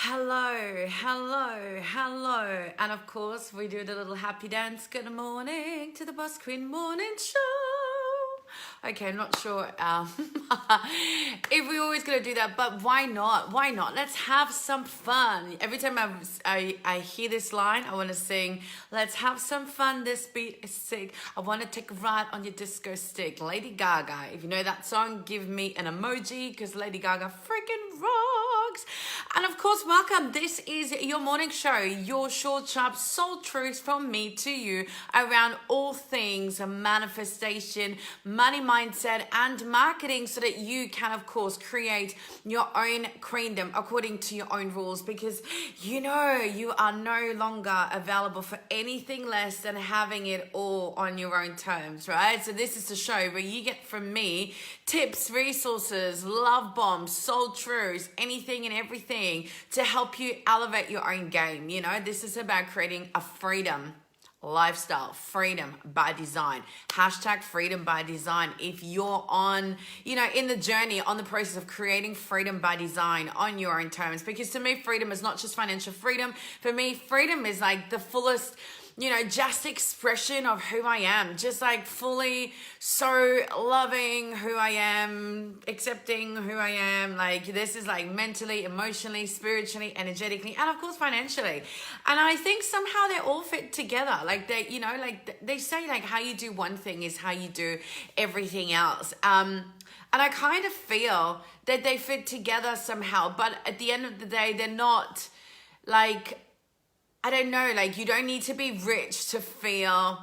Hello, hello, hello. And of course, we do the little happy dance. Good morning to the Boss Queen Morning Show. Okay, I'm not sure if we're always going to do that, but why not? Why not? Let's have some fun. Every time I hear this line, I want to sing, let's have some fun. This beat is sick. I want to take a ride on your disco stick. Lady Gaga. If you know that song, give me an emoji because Lady Gaga freaking rocks. And of course, welcome. This is your morning show, your short, sharp soul truths from me to you around all things manifestation, money mindset, and marketing so that you can, of course, create your own kingdom according to your own rules, because you know you are no longer available for anything less than having it all on your own terms, right? So this is the show where you get from me tips, resources, love bombs, soul truths, anything and everything to help you elevate your own game. You know, this is about creating a freedom lifestyle, freedom by design, hashtag freedom by design. If you're on, you know, in the journey, on the process of creating freedom by design on your own terms, because to me, freedom is not just financial freedom. For me, freedom is like the fullest, you know, just expression of who I am, just like fully so loving who I am, accepting who I am. Like this is like mentally, emotionally, spiritually, energetically, and of course financially. And I think somehow they all fit together. Like they, you know, like they say like how you do one thing is how you do everything else. And I kind of feel that they fit together somehow, but at the end of the day, they're not like, I don't know, like you don't need to be rich to feel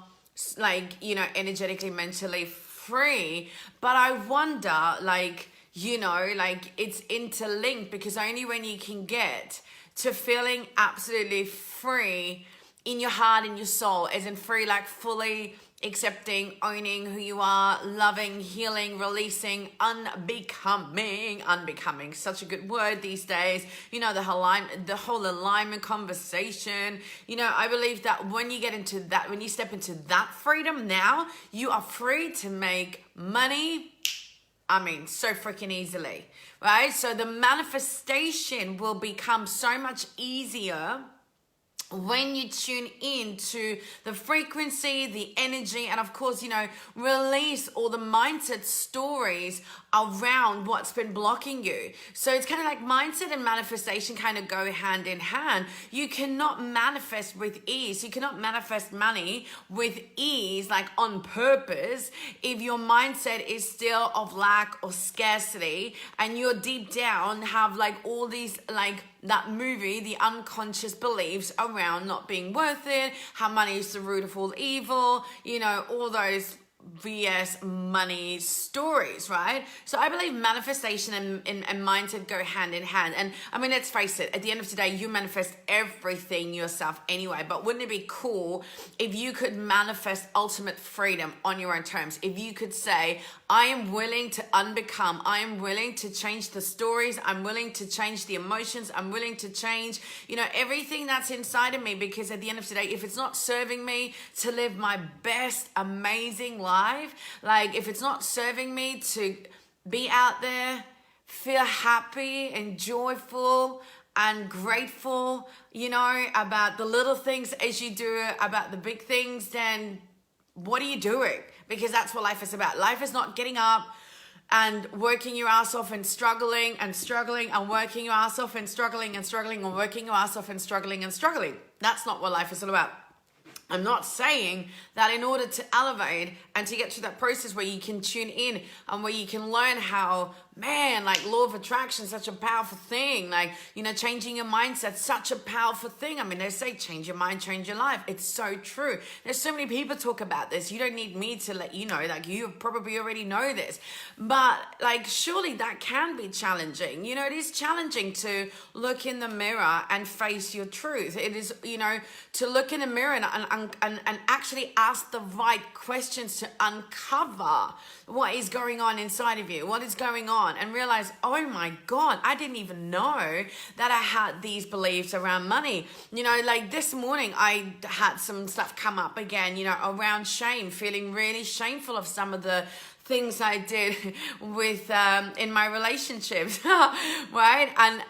like, you know, energetically, mentally free. But I wonder, like, you know, like it's interlinked, because only when you can get to feeling absolutely free in your heart and your soul, as in free, like fully accepting, owning who you are, loving, healing, releasing, unbecoming, such a good word these days, you know, the whole alignment conversation. You know, I believe that when you get into that, when you step into that freedom, now you are free to make money, I mean, so freaking easily, right? So the manifestation will become so much easier when you tune in to the frequency, the energy, and of course, you know, release all the mindset stories around what's been blocking you. So it's kind of like mindset and manifestation kind of go hand in hand. You cannot manifest with ease. You cannot manifest money with ease, like on purpose, if your mindset is still of lack or scarcity, and you're deep down have like all these, like that movie, the unconscious beliefs around not being worth it, how money is the root of all evil, you know, all those VS money stories, right? So I believe manifestation and mindset go hand in hand. And I mean, let's face it, at the end of today, you manifest everything yourself anyway. But wouldn't it be cool if you could manifest ultimate freedom on your own terms? If you could say, I am willing to unbecome, I am willing to change the stories, I'm willing to change the emotions, I'm willing to change, you know, everything that's inside of me, because at the end of today, if it's not serving me to live my best, amazing life, like if it's not serving me to be out there, feel happy and joyful and grateful, you know, about the little things as you do about the big things, then what are you doing? Because that's what life is about. Life is not getting up and working your ass off and struggling and struggling and working your ass off and struggling and struggling and working your ass off and struggling and struggling. That's not what life is all about. I'm not saying that in order to elevate and to get to that process where you can tune in and where you can learn how, man, like law of attraction is such a powerful thing. Like, you know, changing your mindset, such a powerful thing. I mean, they say change your mind, change your life. It's so true. There's so many people talk about this. You don't need me to let you know, like you probably already know this. But like, surely that can be challenging. You know, it is challenging to look in the mirror and face your truth. It is, you know, to look in the mirror and actually ask the right questions to uncover what is going on inside of you, what is going on, and realize, oh my God, I didn't even know that I had these beliefs around money. You know, like this morning, I had some stuff come up again, you know, around shame, feeling really shameful of some of the things I did with in my relationships, right? And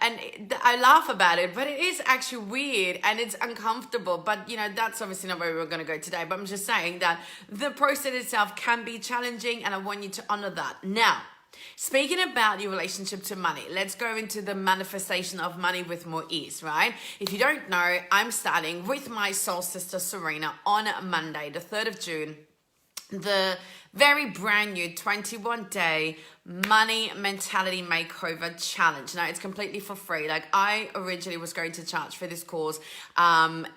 I laugh about it, but it is actually weird and it's uncomfortable. But you know, that's obviously not where we're going to go today. But I'm just saying that the process itself can be challenging, and I want you to honor that. Now, speaking about your relationship to money, let's go into the manifestation of money with more ease, right? If you don't know, I'm starting with my soul sister Sabrina on Monday, the 3rd of June, the very brand new 21-day money mentality makeover challenge. Now, it's completely for free. Like, I originally was going to charge for this course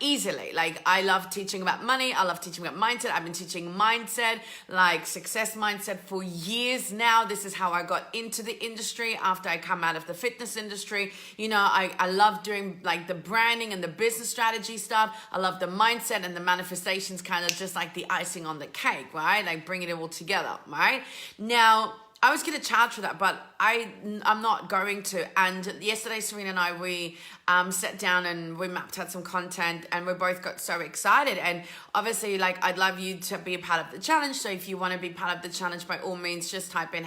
easily. Like, I love teaching about money. I love teaching about mindset. I've been teaching mindset, like success mindset, for years now. This is how I got into the industry after I come out of the fitness industry. You know, I love doing like the branding and the business strategy stuff. I love the mindset, and the manifestations kind of just like the icing on the cake, right? Like bringing it all together, right? Now, I was going to charge for that, but I'm not going to. And yesterday, Sabrina and I, we sat down and we mapped out some content, and we both got so excited. And obviously, like, I'd love you to be a part of the challenge. So if you want to be part of the challenge, by all means, just type in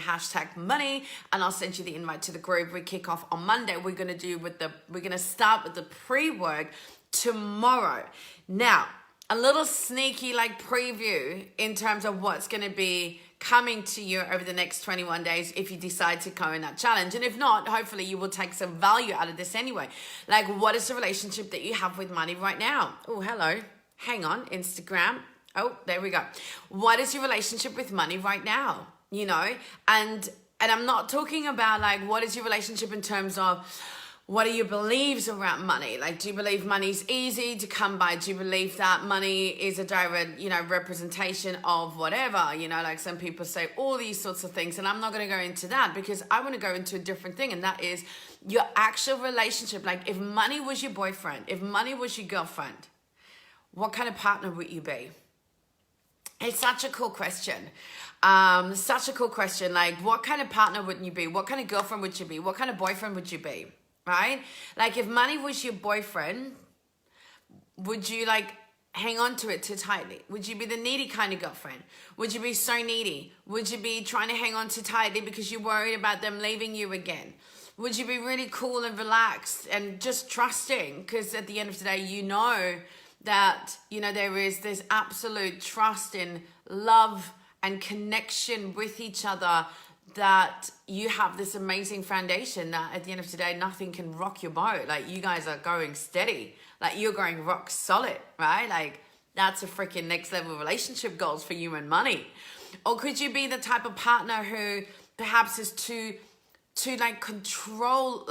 #money, and I'll send you the invite to the group. We kick off on Monday. We're going to start with the pre-work tomorrow. Now, a little sneaky like preview in terms of what's going to be coming to you over the next 21 days if you decide to go in that challenge. And if not, hopefully you will take some value out of this anyway. Like, what is the relationship that you have with money right now? Oh, hello. Hang on. Instagram. Oh, there we go. What is your relationship with money right now? You know, and I'm not talking about like, what is your relationship in terms of, what are your beliefs around money? Like, do you believe money's easy to come by? Do you believe that money is a direct, you know, representation of whatever? You know, like some people say all these sorts of things, and I'm not going to go into that because I want to go into a different thing, and that is your actual relationship. Like, if money was your boyfriend, if money was your girlfriend, what kind of partner would you be? It's such a cool question. Such a cool question. Like, what kind of partner would you be? What kind of girlfriend would you be? What kind of boyfriend would you be? Right? Like, if money was your boyfriend, would you like hang on to it too tightly? Would you be the needy kind of girlfriend? Would you be so needy? Would you be trying to hang on too tightly because you're worried about them leaving you again? Would you be really cool and relaxed and just trusting? Because at the end of the day, you know that, you know, there is this absolute trust in love and connection with each other, that you have this amazing foundation that at the end of the day, nothing can rock your boat. Like, you guys are going steady. Like, you're going rock solid, right? Like, that's a freaking next level relationship goals for you and money. Or could you be the type of partner who perhaps is too like control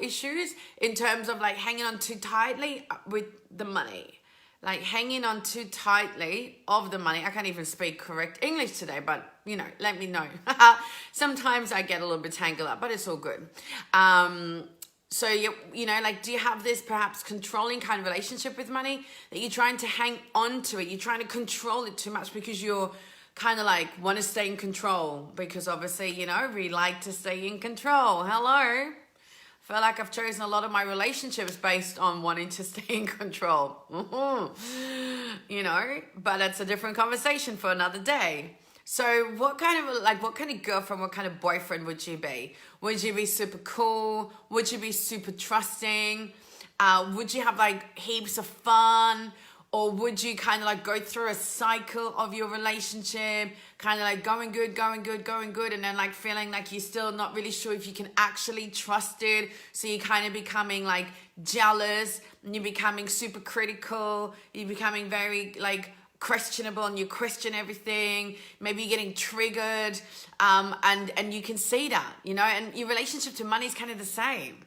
issues in terms of like hanging on too tightly with the money? Like, hanging on too tightly of the money. I can't even speak correct English today, but, you know, let me know. Sometimes I get a little bit tangled up, but it's all good. So, you know, like, do you have this perhaps controlling kind of relationship with money that you're trying to hang on to it? You're trying to control it too much because you're kind of like want to stay in control, because obviously, you know, we like to stay in control. Hello. I feel like I've chosen a lot of my relationships based on wanting to stay in control. You know, but that's a different conversation for another day. So what kind of girlfriend, what kind of boyfriend would you be? Would you be super cool? Would you be super trusting? Would you have like heaps of fun? Or would you kind of like go through a cycle of your relationship, kind of like going good, and then like feeling like you're still not really sure if you can actually trust it. So you're kind of becoming like jealous, and you're becoming super critical. You're becoming very like questionable, and you question everything. Maybe you're getting triggered, and you can see that, you know, and your relationship to money is kind of the same.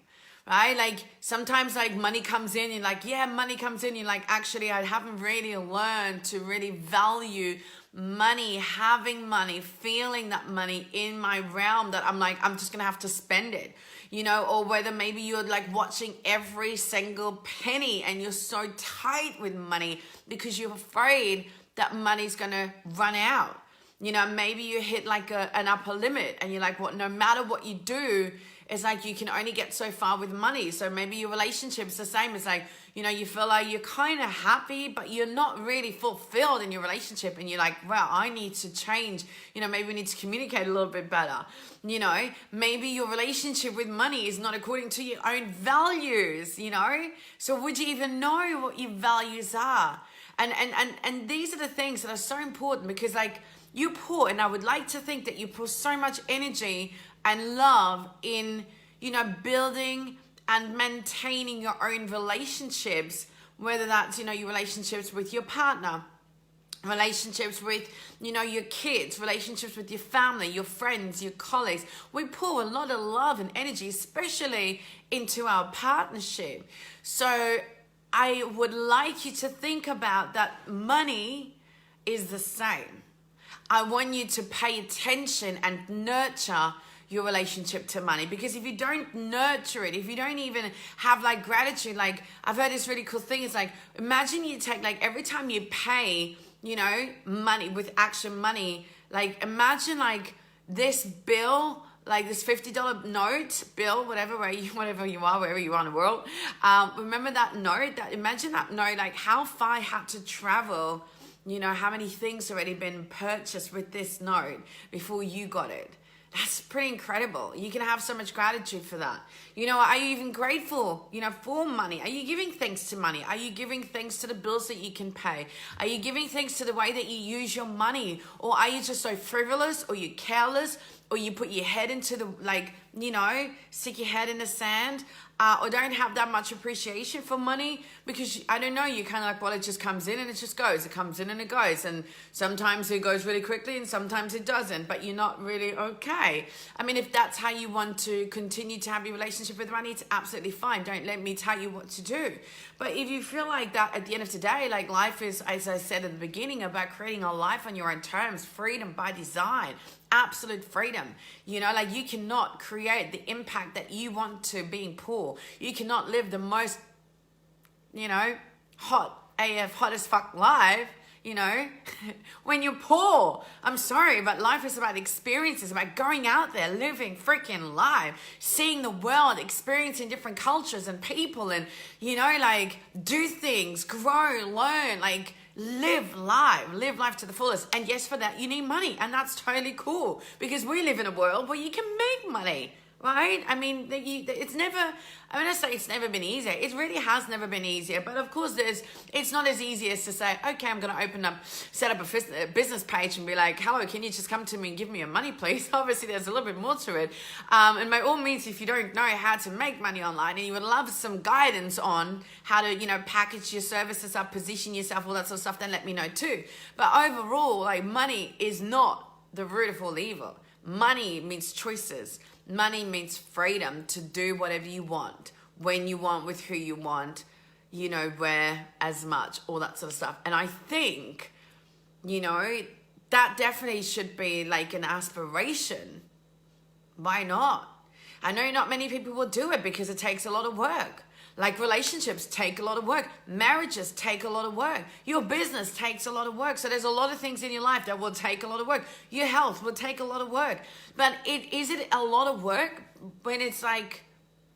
Right? Like, sometimes like money comes in, you're like, yeah, money comes in. You're like, actually, I haven't really learned to really value money, having money, feeling that money in my realm, that I'm like, I'm just going to have to spend it, you know, or whether maybe you're like watching every single penny and you're so tight with money because you're afraid that money's going to run out. You know, maybe you hit like an upper limit and you're like, what, no matter what you do, it's like you can only get so far with money. So maybe your relationship's the same. It's like, you know, you feel like you're kind of happy, but you're not really fulfilled in your relationship. And you're like, well, I need to change. You know, maybe we need to communicate a little bit better. You know, maybe your relationship with money is not according to your own values, you know? So would you even know what your values are? And these are the things that are so important, because like you pour, and I would like to think that you pour so much energy and love in, you know, building and maintaining your own relationships, whether that's, you know, your relationships with your partner, relationships with, you know, your kids, relationships with your family, your friends, your colleagues. We pour a lot of love and energy, especially into our partnership. So I would like you to think about that money is the same. I want you to pay attention and nurture your relationship to money, because if you don't nurture it, if you don't even have like gratitude, like I've heard this really cool thing, it's like, imagine you take like every time you pay, you know, money with action money, like imagine like this bill, like this $50 note bill, whatever you are, wherever you are in the world. Remember that note, imagine that note, like how far I had to travel, you know, how many things already been purchased with this note before you got it. That's pretty incredible. You can have so much gratitude for that. You know, are you even grateful, you know, for money? Are you giving thanks to money? Are you giving thanks to the bills that you can pay? Are you giving thanks to the way that you use your money? Or are you just so frivolous, or you're careless, or you put your head into the, like, you know, stick your head in the sand, or don't have that much appreciation for money because, I don't know, you're kind of like, well, it just comes in and it just goes. It comes in and it goes. And sometimes it goes really quickly and sometimes it doesn't, but you're not really okay. I mean, if that's how you want to continue to have your relationship with money, it's absolutely fine. Don't let me tell you what to do. But if you feel like that at the end of the day, like life is, as I said at the beginning, about creating a life on your own terms, freedom by design, absolute freedom. You know, like you cannot create the impact that you want to being poor. You cannot live the most, you know, hot as fuck life, you know, when you're poor. I'm sorry, but life is about experiences, about going out there, living freaking life, seeing the world, experiencing different cultures and people, and, you know, like do things, grow, learn, like live life to the fullest. And yes, for that you need money, and that's totally cool, because we live in a world where you can make money, right? I mean, it's never, I mean, I say it's never been easier. It really has never been easier. But of course, it's not as easy as to say, okay, I'm going to set up a business page and be like, hello, can you just come to me and give me your money, please? Obviously, there's a little bit more to it. And by all means, if you don't know how to make money online and you would love some guidance on how to, you know, package your services up, position yourself, all that sort of stuff, then let me know too. But overall, like, money is not the root of all evil. Money means choices. Money means freedom to do whatever you want, when you want, with who you want, you know, where, as much, all that sort of stuff. And I think, you know, that definitely should be like an aspiration. Why not? I know not many people will do it because it takes a lot of work. Like relationships take a lot of work. Marriages take a lot of work. Your business takes a lot of work. So there's a lot of things in your life that will take a lot of work. Your health will take a lot of work. But is it a lot of work when it's like,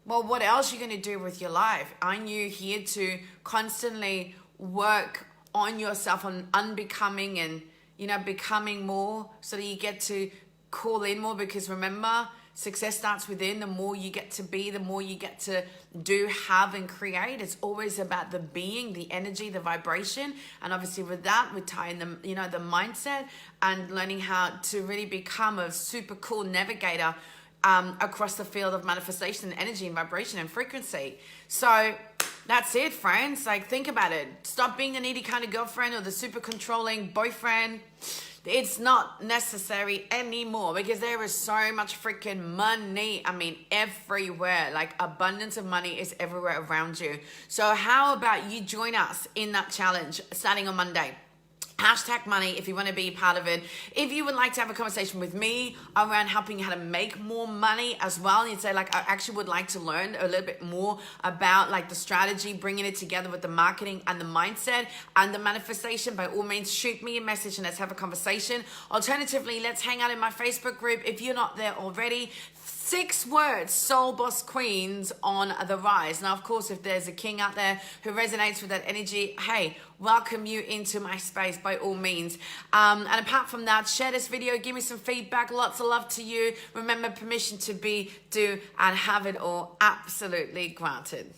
well, what else are you going to do with your life? Aren't you here to constantly work on yourself, on unbecoming and, you know, becoming more, so that you get to call in more? Because remember, success starts within. The more you get to be, the more you get to do, have, and create. It's always about the being, the energy, the vibration. And obviously with that, we tie in the, you know, the mindset and learning how to really become a super cool navigator across the field of manifestation and energy and vibration and frequency. So that's it, friends. Like, think about it. Stop being the needy kind of girlfriend or the super controlling boyfriend. It's not necessary anymore, because there is so much freaking money. I mean, everywhere. Like, abundance of money is everywhere around you. So how about you join us in that challenge starting on Monday? Hashtag money if you want to be part of it. If you would like to have a conversation with me around helping you how to make more money as well, and you'd say like, I actually would like to learn a little bit more about like the strategy, bringing it together with the marketing and the mindset and the manifestation, by all means, shoot me a message and let's have a conversation. Alternatively, let's hang out in my Facebook group if you're not there already. 6 words, Soul Boss Queens on the rise. Now, of course, if there's a king out there who resonates with that energy, hey, welcome you into my space by all means. And apart from that, share this video, give me some feedback. Lots of love to you. Remember, permission to be, do, and have it all absolutely granted.